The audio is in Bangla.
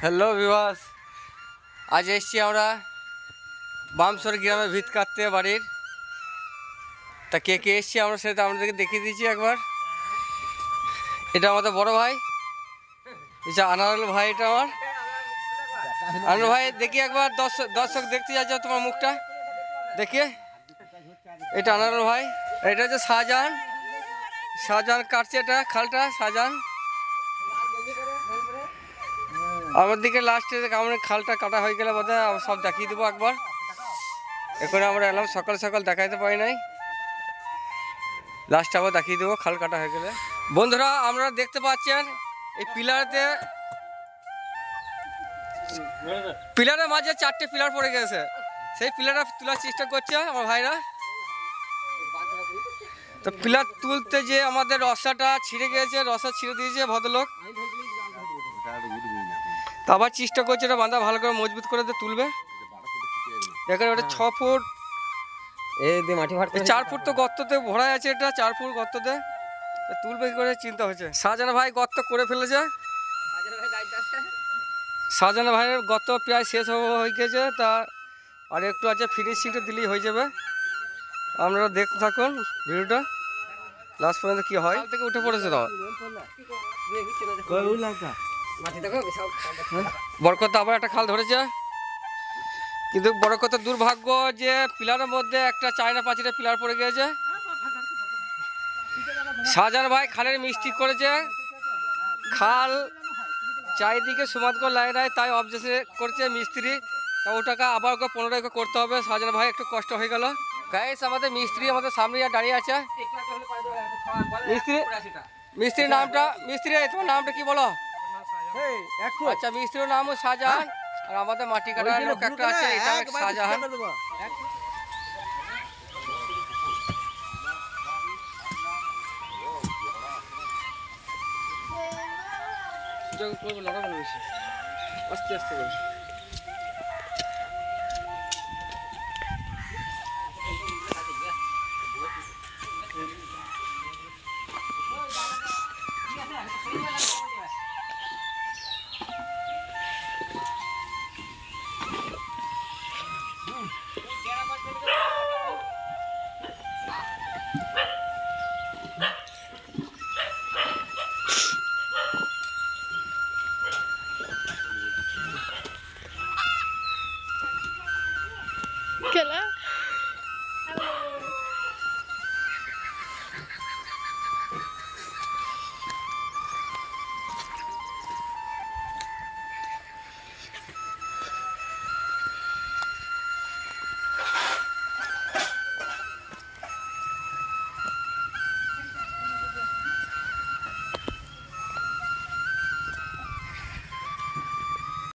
হ্যালো ভিউয়ার্স, আজ এসছি আমরা বামসর গ্রামে ভিত কাটতে বাড়ির। তা কে কে এসছি আমরা সেটা আপনাদেরকে দেখিয়ে দিচ্ছি একবার। এটা আমাদের বড় ভাই, এটা আনারুল ভাই। এটা আমার আনারুল ভাই, দেখি একবার দর্শক দেখতে যাচ্ছে তোমার মুখটা দেখিয়ে। এটা আনারুল ভাই, এটা হচ্ছে শাহজাহান কাটছে এটা খালটা। শাহজাহান আমার দিকে লাস্টে আমাদের খালটা কাটা হয়ে গেলে বোধহয় সব দেখিয়ে দেবো একবার। এখন আমরা এলাম সকাল সকাল দেখাইতে পারি নাই, লাস্টে আবার দেখিয়ে দেবো খাল কাটা হয়ে গেলে। বন্ধুরা, আপনারা দেখতে পাচ্ছেন এই পিলারের মাঝে 4টে পিলার পড়ে গেছে। সেই পিলারটা তোলার চেষ্টা করছে আমার ভাইরা। তো পিলার তুলতে যে আমাদের রসাটা ছিঁড়ে গিয়েছে, রসা ছিঁড়ে দিয়েছে ভদ্রলোক। তা আবার চেষ্টা করছে এটা বাঁধা ভালো করে মজবুত করে তুলবে। এখানে ওটা 6 ফুট, 4 ফুট তো গর্ততে ভরা আছে। এটা 4 ফুট গর্ততে তুলবে কি করে চিন্তা হচ্ছে। শাহজাহান ভাই গর্ত করে ফেলেছে। শাহজাহান ভাইয়ের গর্ত প্রায় শেষ হয়ে গেছে। তা আর একটু আছে, ফিনিশিংটা দিলেই হয়ে যাবে। আপনারা দেখতে থাকুন ভিডিওটা লাস্ট পর্যন্ত কি হয়। থেকে উঠে পড়েছে তো বরকত আবার একটা খাল ধরেছে। কিন্তু বরকতের দুর্ভাগ্য যে পিলারের মধ্যে একটা চায়না পাঁচিটা পিলার পড়ে গিয়েছে। শাহজাহান ভাই খালের মিস্ত্রি করেছে, খাল চারিদিকে সমান করে লাগে নাই, তাই অবজেকশন করছে মিস্ত্রি। তা ওটাকে আবার ওকে 15 করতে হবে। শাহজাহান ভাই একটু কষ্ট হয়ে গেল। গাইস, আমাদের মিস্ত্রি আমাদের সামনে দাঁড়িয়ে আছে। মিস্ত্রির নামটা, মিস্ত্রি তোমার নামটা কি বলো? আচ্ছা, মিস্ত্রির নাম শাহজাহান, আর আমাদের মাটি কাটার লোক একটা আছে, এটা শাহজাহান। আস্তে আস্তে